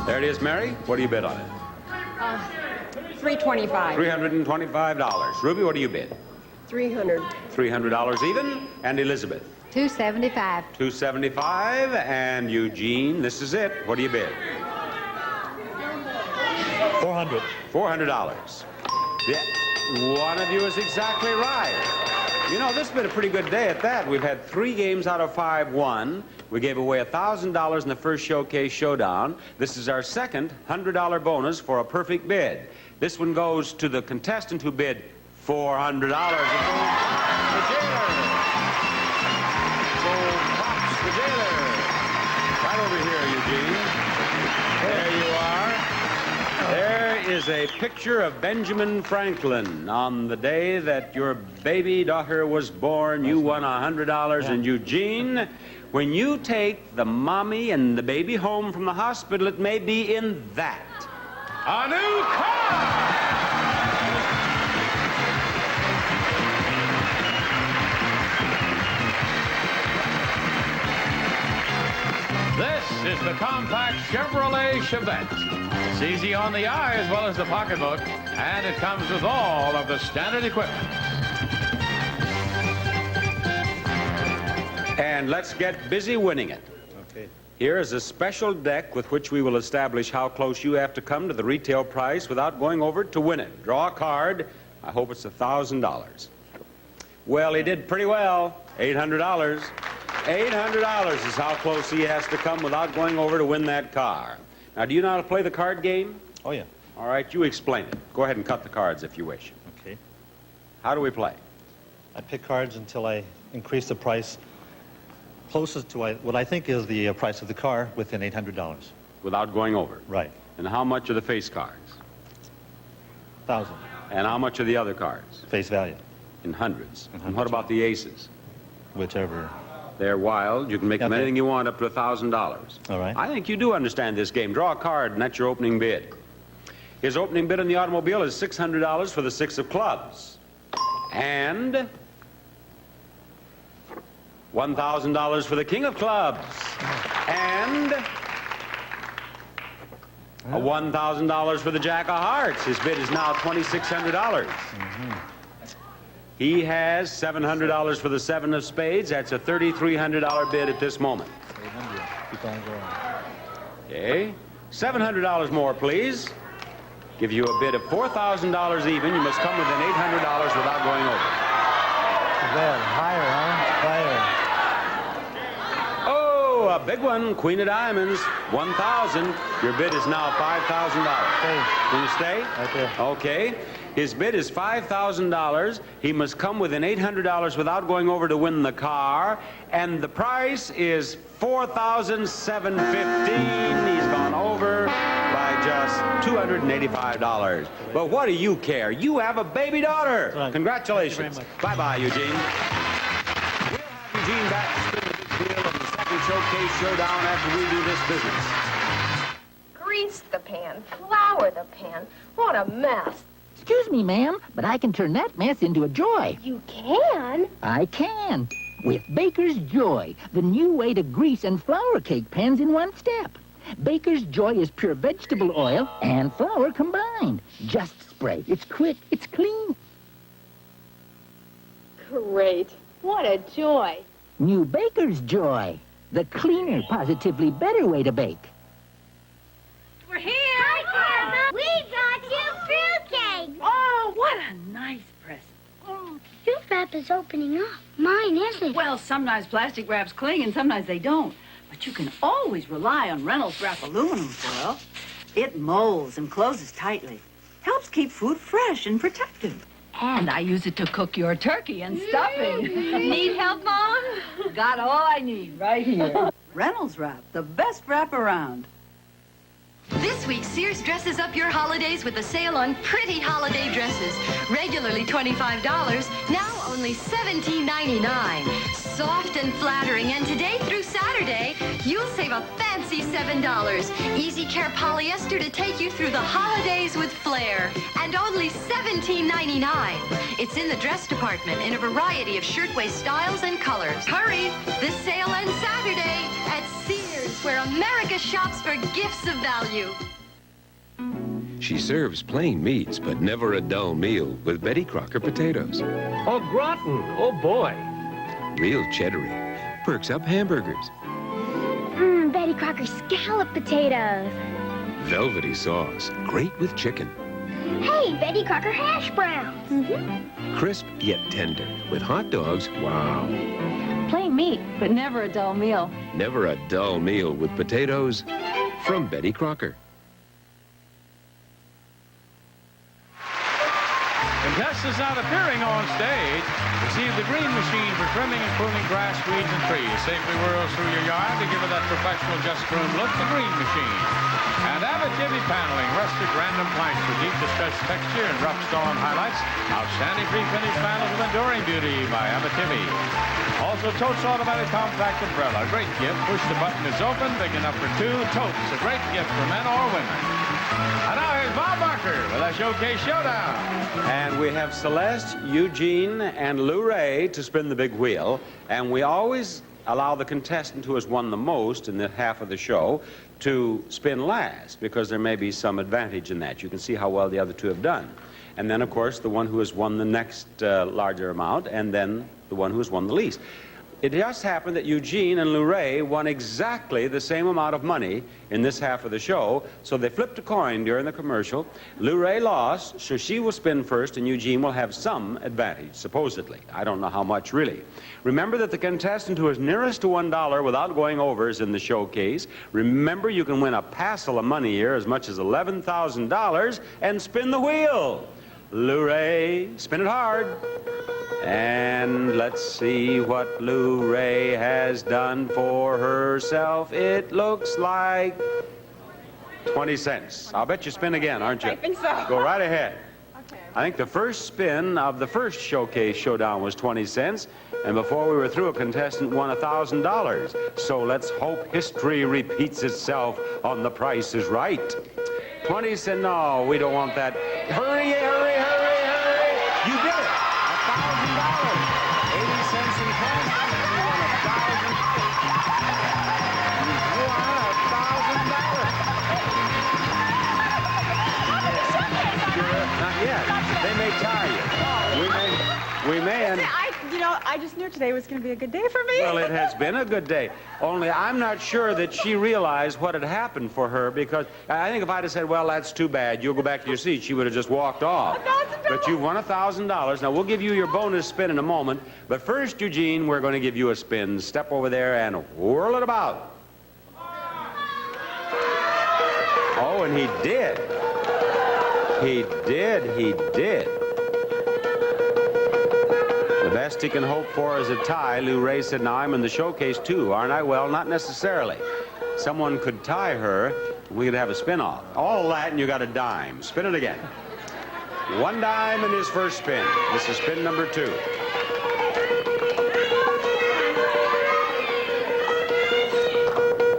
There it is, Mary. What do you bid on it? $325. $325. Ruby, what do you bid? $300. $300 even. And Elizabeth? $275. $275. And Eugene, this is it. What do you bid? $400. $400. Yeah. One of you is exactly right. You know, this has been a pretty good day at that. We've had 3 games out of 5 won. We gave away $1,000 in the first showcase showdown. This is our second $100 bonus for a perfect bid. This one goes to the contestant who bid $400. The jailer. So, Pops the jailer. Right over here, Eugene. There you are. There is a picture of Benjamin Franklin. On the day that your baby daughter was born, you won $100. And Eugene, when you take the mommy and the baby home from the hospital, it may be in that. A new car! This is the compact Chevrolet Chevette. It's easy on the eye as well as the pocketbook, and it comes with all of the standard equipment. And let's get busy winning it. Okay. Here is a special deck with which we will establish how close you have to come to the retail price without going over it to win it. Draw a card. I hope it's $1,000. Well, he did pretty well. $800. $800 is how close he has to come without going over to win that car. Now, do you know how to play the card game? Oh, yeah. All right, you explain it. Go ahead and cut the cards if you wish. Okay. How do we play? I pick cards until I increase the price closest to what I think is the price of the car within $800. Without going over? Right. And how much are the face cards? 1,000. And how much are the other cards? Face value. In hundreds. And what about the aces? Whichever. They're wild. You can make them Okay. anything you want up to $1,000. All right. I think you do understand this game. Draw a card, and that's your opening bid. His opening bid on the automobile is $600 for the 6 of clubs. And $1,000 for the king of clubs. And $1,000 for the jack of hearts. His bid is now $2,600. He has $700 for the 7 of spades. That's a $3,300 bid at this moment. Keep on going. Okay. $700 more, please. Give you a bid of $4,000 even. You must come within $800 without going over. Too bad. Higher, huh? Higher. Oh, a big one. Queen of diamonds. 1,000. Your bid is now $5,000. Can you stay? Right there. Okay. His bid is $5,000. He must come within $800 without going over to win the car. And the price is $4,715. He's gone over by just $285. But what do you care? You have a baby daughter. Right. Congratulations. Thank you Bye-bye, Eugene. We'll have Eugene back to spin the big wheel of the second showcase showdown after we do this business. Grease the pan, flour the pan. What a mess. Excuse me, ma'am, but I can turn that mess into a joy. You can? I can. With Baker's Joy, the new way to grease and flour cake pans in one step. Baker's Joy is pure vegetable oil and flour combined. Just spray. It's quick. It's clean. Great. What a joy. New Baker's Joy, the cleaner, positively better way to bake. We're here. Hi, Grandma. We got you fruitcake. Oh, what a nice present. Your wrap is opening up. Mine isn't. Well, sometimes plastic wraps cling and sometimes they don't. But you can always rely on Reynolds Wrap aluminum foil. It molds and closes tightly. Helps keep food fresh and protected. And I use it to cook your turkey and stuffing. Need help, Mom? Got all I need right here. Reynolds Wrap, the best wrap around. This week, Sears dresses up your holidays with a sale on pretty holiday dresses. Regularly $25, now only $17.99. Soft and flattering, and today through Saturday, you'll save a fancy $7. Easy Care polyester to take you through the holidays with flair, and only $17.99. It's in the dress department in a variety of shirtwaist styles and colors. Hurry! This sale ends Saturday at Sears, where America shops for gifts of value. She serves plain meats, but never a dull meal with Betty Crocker potatoes. Au gratin, oh boy. Real cheddary. Perks up hamburgers. Betty Crocker scallop potatoes. Velvety sauce. Great with chicken. Hey, Betty Crocker hash browns. Crisp yet tender. With hot dogs, wow. Plain meat, but never a dull meal. Never a dull meal with potatoes from Betty Crocker. Contestants not appearing on stage receive the green machine for trimming and pruning grass, weeds, and trees. Safely whirls through your yard to give it that professional just groomed look, the green machine. And Abitibi paneling, rustic random planks with deep distressed texture and rough stone highlights. Outstanding pre-finished panels of enduring beauty by Abitibi. Also, Totes automatic compact umbrella. Great gift. Push the button, it's open, big enough for two. Totes, a great gift for men or women. And now here's Bob Barker with our Showcase Showdown. And we have Celeste, Eugene, and Lou Ray to spin the big wheel. And we always allow the contestant who has won the most in that half of the show to spin last, because there may be some advantage in that. You can see how well the other two have done. And then, of course, the one who has won the next larger amount, and then the one who has won the least. It just happened that Eugene and Lou Ray won exactly the same amount of money in this half of the show, so they flipped a coin during the commercial. Lou Ray lost, so she will spin first, and Eugene will have some advantage, supposedly. I don't know how much, really. Remember that the contestant who is nearest to $1 without going over is in the showcase. Remember, you can win a passel of money here, as much as $11,000, and spin the wheel. Lou Ray, spin it hard. And let's see what Lou Ray has done for herself. It looks like 20 cents. I'll bet you spin again, aren't you? I think so. Go right ahead. Okay. I think the first spin of the first Showcase Showdown was 20 cents. And before we were through, a contestant won $1,000. So let's hope history repeats itself on The Price is Right. 20 cents. No, we don't want that. Hurry, hurry, hurry, hurry. You did it. $1,000. 80 cents in cash. You won $1,000. You won $1,000. Not yet. They may tire you. We may. And I just knew today was going to be a good day for me. Well, it has been a good day. Only I'm not sure that she realized what had happened for her, because I think if I'd have said, well, that's too bad, you'll go back to your seat, she would have just walked off. But you won $1,000. Now, we'll give you your bonus spin in a moment. But first, Eugene, we're going to give you a spin. Step over there and whirl it about. Oh, and he did. He did. He did. The best he can hope for is a tie. Lou Ray said, now I'm in the showcase too, aren't I? Well, not necessarily. Someone could tie her. We could have a spin-off. All that, and you got a dime. Spin it again. One dime in his first spin. This is spin number 2.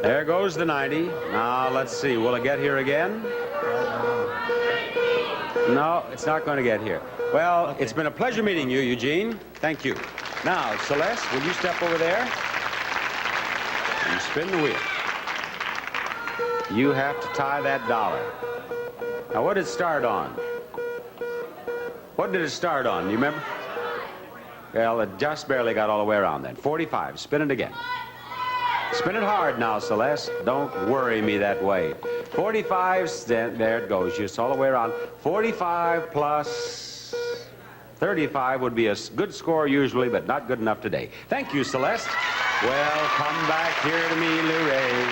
There goes the 90. Now, let's see. Will it get here again? No, it's not going to get here. Well, It's been a pleasure meeting you, Eugene. Thank you. Now, Celeste, will you step over there and spin the wheel? You have to tie that $1. Now, what did it start on? What did it start on? Do you remember? Well, it just barely got all the way around then. 45. Spin it again. Spin it hard now, Celeste. Don't worry me that way. 45, there it goes. Just all the way around. 45 plus 35 would be a good score usually, but not good enough today. Thank you, Celeste. Well, come back here to me, Lou Ray.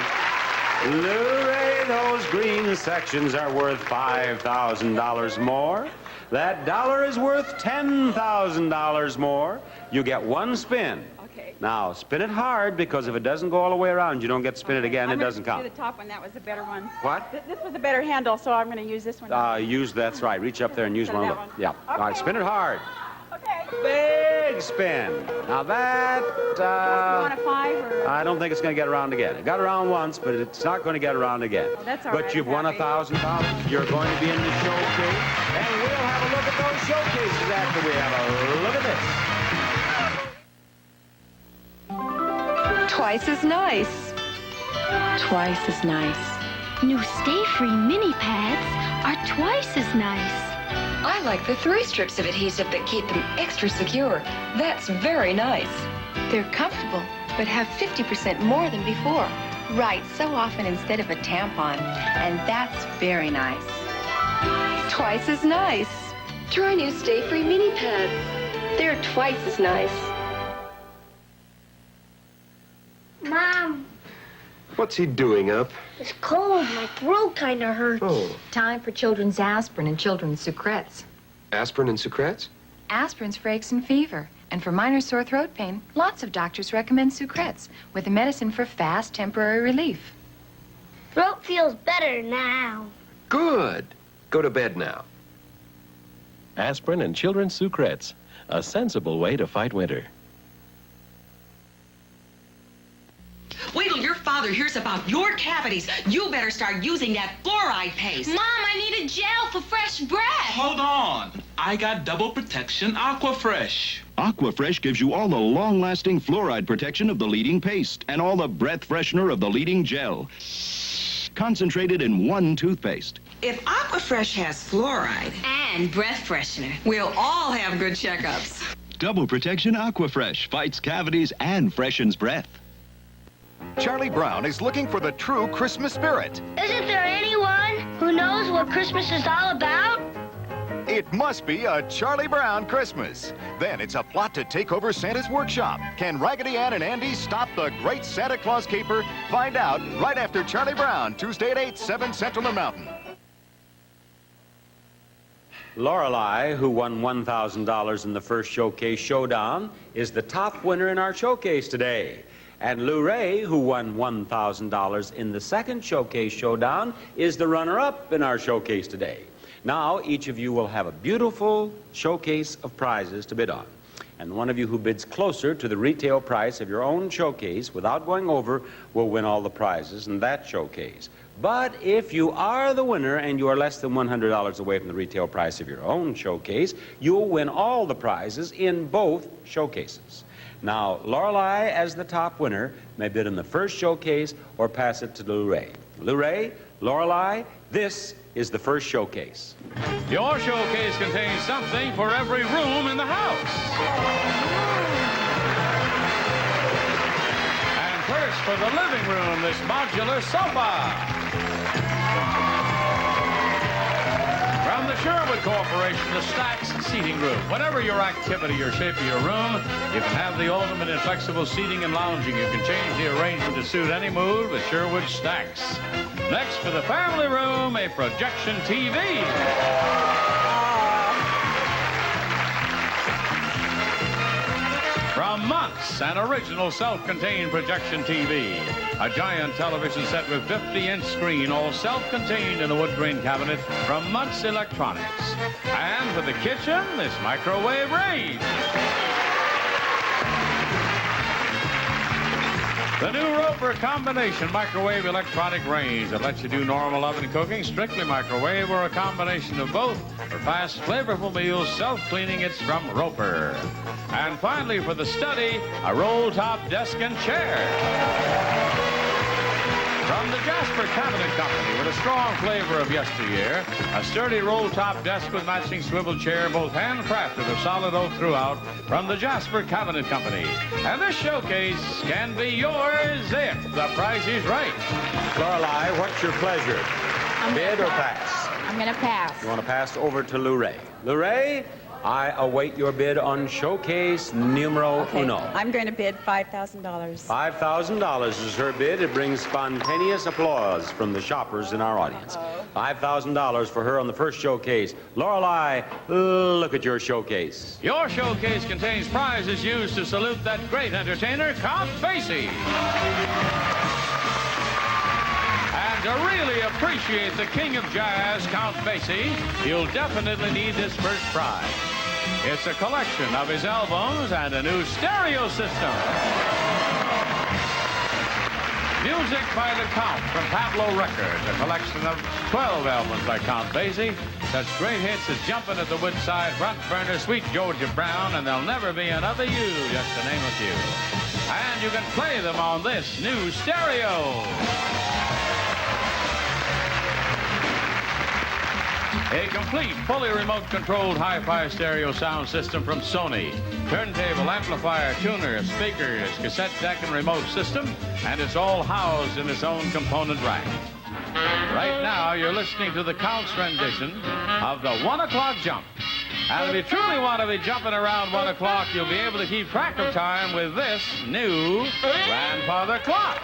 Lou Ray, those green sections are worth $5,000 more. That $1 is worth $10,000 more. You get one spin. Okay. Now, spin it hard, because if it doesn't go all the way around, you don't get to spin it again. It doesn't count. Do the top one. That was a better one. What? This was a better handle, so I'm going to use this one. That's right. Reach up there and use one of them. Yeah. All right, spin it hard. Okay. Big spin. Now that, You want a 5 or? I don't think it's going to get around again. It got around once, but it's not going to get around again. Oh, that's all but right. you've won $1,000. You're going to be in the showcase, and we'll have a look at those showcases after we have a look at this. Twice as nice. Twice as nice. New Stay-Free mini pads are twice as nice. I like the 3 strips of adhesive that keep them extra secure. That's very nice. They're comfortable, but have 50% more than before. Right, so often instead of a tampon. And that's very nice. Twice as nice. Try new Stay-Free mini pads. They're twice as nice. Mom, What's he doing up? it's cold. My throat kind of hurts. Oh, Time for children's aspirin and children's Sucrets. aspirin and Sucrets? Aspirin's for aches and fever. And for minor sore throat pain, lots of doctors recommend Sucrets with a medicine for fast, temporary relief. Throat feels better now. Good. Go to bed now. Aspirin and children's Sucrets. A sensible way to fight winter. Wait till your father hears about your cavities. You better start using that fluoride paste. Mom, I need a gel for fresh breath. Hold on. I got Double Protection Aquafresh. Aquafresh gives you all the long-lasting fluoride protection of the leading paste and all the breath freshener of the leading gel. Concentrated in one toothpaste. If Aquafresh has fluoride and breath freshener, we'll all have good checkups. Double Protection Aquafresh fights cavities and freshens breath. Charlie Brown is looking for the true Christmas spirit. Isn't there anyone who knows what Christmas is all about? It must be a Charlie Brown Christmas. Then it's a plot to take over Santa's workshop. Can Raggedy Ann and Andy stop the great Santa Claus caper? Find out right after Charlie Brown, Tuesday at 8, 7 Central and Mountain. Lorelei, who won $1,000 in the first showcase showdown, is the top winner in our showcase today. And Lou Ray, who won $1,000 in the second showcase showdown, is the runner-up in our showcase today. Now, each of you will have a beautiful showcase of prizes to bid on. And one of you who bids closer to the retail price of your own showcase without going over will win all the prizes in that showcase. But if you are the winner and you are less than $100 away from the retail price of your own showcase, you'll win all the prizes in both showcases. Now, Lorelei, as the top winner, may bid in the first showcase or pass it to Lou Ray. Lou Ray, Lorelei, this is the first showcase. Your showcase contains something for every room in the house. And first, for the living room, this modular sofa. From the Sherwood Corporation, the Stacks Seating Group. Whatever your activity or shape of your room, you can have the ultimate in flexible seating and lounging. You can change the arrangement to suit any mood with Sherwood Stacks. Next, for the family room, a projection TV. From Muntz, an original self-contained projection TV. A giant television set with 50-inch screen, all self-contained in a wood grain cabinet from Muntz Electronics. And for the kitchen, this microwave range. The new Roper combination microwave electronic range that lets you do normal oven cooking, strictly microwave, or a combination of both. For fast, flavorful meals, self-cleaning, it's from Roper. And finally, for the study, a roll-top desk and chair. From the Jasper Cabinet Company, with a strong flavor of yesteryear, a sturdy roll-top desk with matching swivel chair, both handcrafted of solid oak throughout, from the Jasper Cabinet Company. And this showcase can be yours if the price is right. Lorelei, what's your pleasure? Bid or pass? I'm going to pass. You want to pass over to Lou Ray. Lou Ray, I await your bid on showcase numero uno. I'm going to bid $5,000. $5,000 is her bid. It brings spontaneous applause from the shoppers in our audience. $5,000 for her on the first showcase. Lorelei, look at your showcase. Your showcase contains prizes used to salute that great entertainer, Count Basie. And to really appreciate the king of jazz, Count Basie, you'll definitely need this first prize. It's a collection of his albums and a new stereo system. Music by the Count from Pablo Records, a collection of 12 albums by Count Basie. Such great hits as Jumpin' at the Woodside, Front Burner, Sweet Georgia Brown, and There'll Never Be Another You, just to name a few. And you can play them on this new stereo. A complete, fully remote-controlled hi-fi stereo sound system from Sony. Turntable, amplifier, tuner, speakers, cassette deck, and remote system, and it's all housed in its own component rack. Right now, you're listening to the Count's rendition of the 1 o'clock jump. And if you truly want to be jumping around 1 o'clock, you'll be able to keep track of time with this new grandfather clock.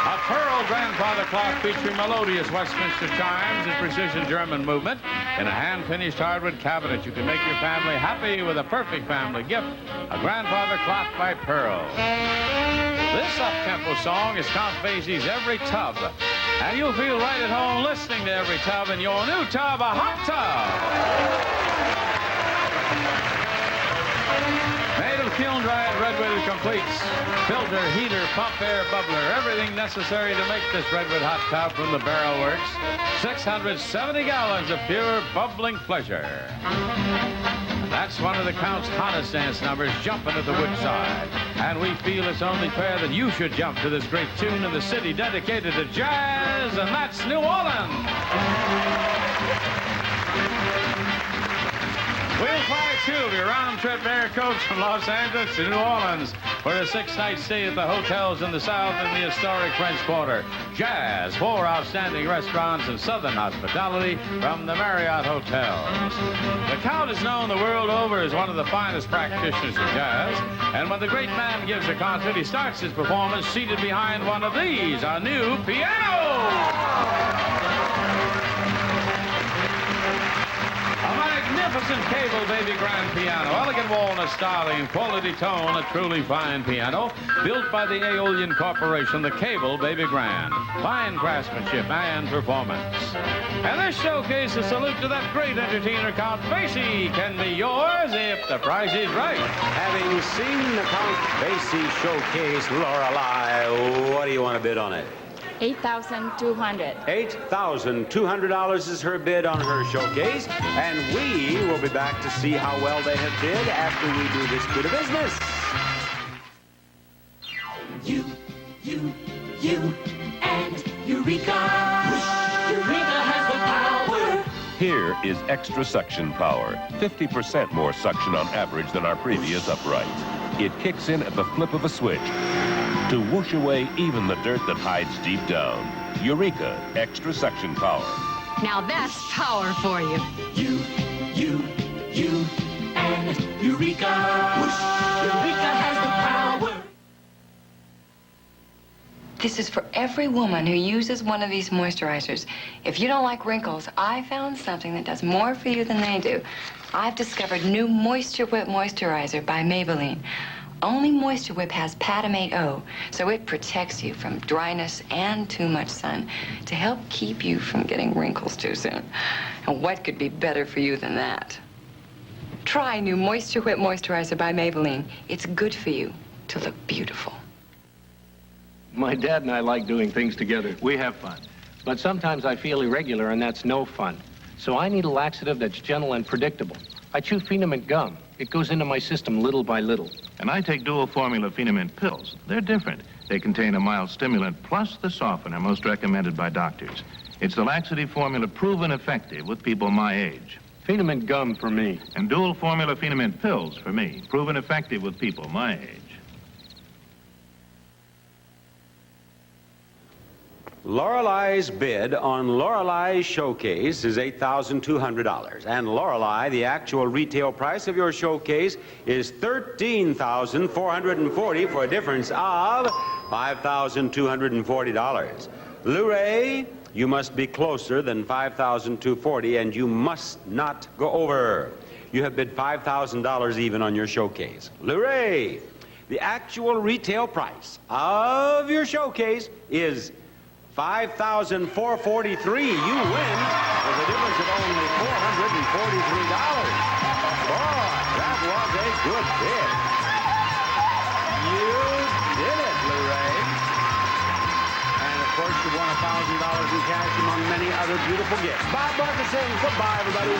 A pearl grandfather clock featuring melodious Westminster chimes and precision German movement in a hand-finished hardwood cabinet. You can make your family happy with a perfect family gift, a grandfather clock by Pearl. This up-tempo song is Count Basie's Every Tub, and you'll feel right at home listening to Every Tub in your new tub, a hot tub. Made of kiln-dried redwood completes filter, heater, pump, air, bubbler, everything necessary to make this redwood hot tub from the Barrel Works. 670 gallons of pure bubbling pleasure. That's one of the Count's hottest dance numbers, Jumpin' at the Woodside. And we feel it's only fair that you should jump to this great tune in the city dedicated to jazz, and that's New Orleans. We'll fly two of your round-trip air coach from Los Angeles to New Orleans for a 6-night stay at the hotels in the South and the historic French Quarter. Jazz, 4 outstanding restaurants and Southern hospitality from the Marriott Hotels. The Count is known the world over as one of the finest practitioners of jazz, and when the great man gives a concert, he starts his performance seated behind one of these, a new piano. A magnificent Cable Baby Grand piano, elegant walnut styling, quality tone, a truly fine piano, built by the Aeolian Corporation, the Cable Baby Grand. Fine craftsmanship and performance. And this showcase is a salute to that great entertainer, Count Basie, can be yours if the price is right. Having seen the Count Basie showcase, Lorelei, what do you want to bid on it? $8,200. $8,200 is her bid on her showcase, and we will be back to see how well they have bid after we do this bit of business. You, and Eureka! Eureka has the power! Here is extra suction power. 50% more suction on average than our previous upright. It kicks in at the flip of a switch to whoosh away even the dirt that hides deep down. Eureka, extra suction power. Now that's power for you. You, and Eureka! Eureka has the power! This is for every woman who uses one of these moisturizers. If you don't like wrinkles, I found something that does more for you than they do. I've discovered new Moisture Whip Moisturizer by Maybelline. Only Moisture Whip has Patamate O, so it protects you from dryness and too much sun to help keep you from getting wrinkles too soon. And what could be better for you than that? Try new Moisture Whip Moisturizer by Maybelline. It's good for you to look beautiful. My dad and I like doing things together. We have fun. But sometimes I feel irregular, and that's no fun. So I need a laxative that's gentle and predictable. I chew Phenamint gum. It goes into my system little by little. And I take dual formula Phenamint pills. They're different. They contain a mild stimulant plus the softener most recommended by doctors. It's the laxative formula proven effective with people my age. Phenamint gum for me. And dual formula Phenamint pills for me, proven effective with people my age. Lorelei's bid on Lorelei's showcase is $8,200. And Lorelei, the actual retail price of your showcase is $13,440 for a difference of $5,240. Luray, you must be closer than $5,240 and you must not go over. You have bid $5,000 even on your showcase. Luray, the actual retail price of your showcase is $5,443. You win with a difference of only $443. Boy, that was a good bid. You did it, Luray. And of course, you won $1,000 in cash among many other beautiful gifts. Bob Barker saying goodbye, everybody.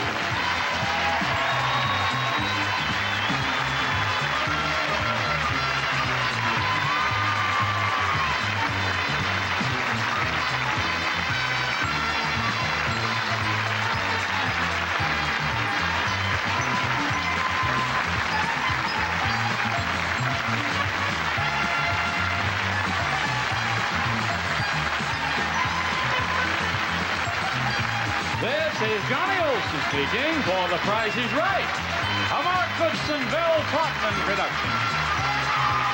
This is Johnny Olson speaking for The Price is Right, a Mark Goodson, Bill Trotman production.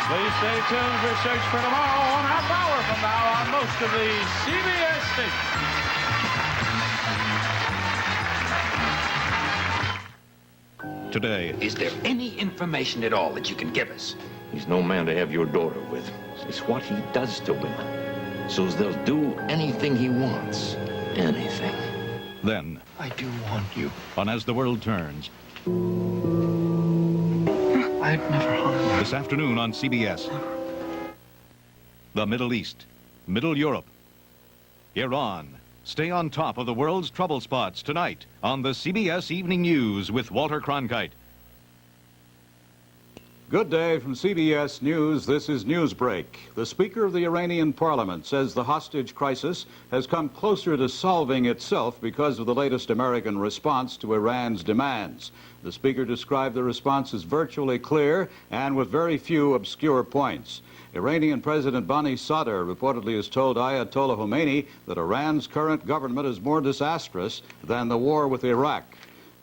Please stay tuned for Search for Tomorrow, 1/2 hour from now on most of the CBS stations. Today. Is there any information at all that you can give us? He's no man to have your daughter with. It's what he does to women. So they'll do anything he wants. Anything. Then, I do want you. on As the World Turns. I've never harmed you. This afternoon on CBS. The Middle East, Middle Europe, Iran. Stay on top of the world's trouble spots tonight on the CBS Evening News with Walter Cronkite. Good day from CBS News. This is Newsbreak. The Speaker of the Iranian Parliament says the hostage crisis has come closer to solving itself because of the latest American response to Iran's demands. The Speaker described the response as virtually clear and with very few obscure points. Iranian President Bani Sadr reportedly has told Ayatollah Khomeini that Iran's current government is more disastrous than the war with Iraq.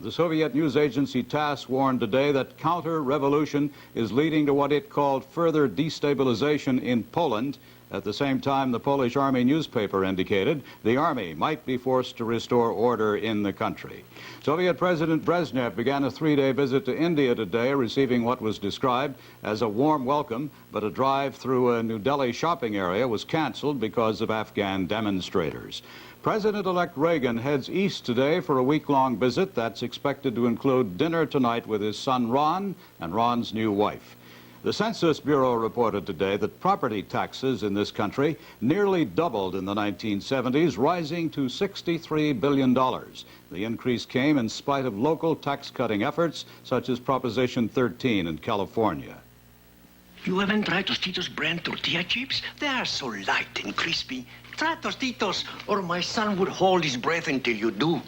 The Soviet news agency TASS warned today that counter-revolution is leading to what it called further destabilization in Poland. At the same time, the Polish Army newspaper indicated the army might be forced to restore order in the country. Soviet President Brezhnev began a 3-day visit to India today, receiving what was described as a warm welcome, but a drive through a New Delhi shopping area was canceled because of Afghan demonstrators. President-elect Reagan heads east today for a week-long visit that's expected to include dinner tonight with his son Ron and Ron's new wife. The Census Bureau reported today that property taxes in this country nearly doubled in the 1970s, rising to $63 billion. The increase came in spite of local tax-cutting efforts, such as Proposition 13 in California. You haven't tried Tostitos brand tortilla chips? They are so light and crispy. Try Tostitos, or my son would hold his breath until you do.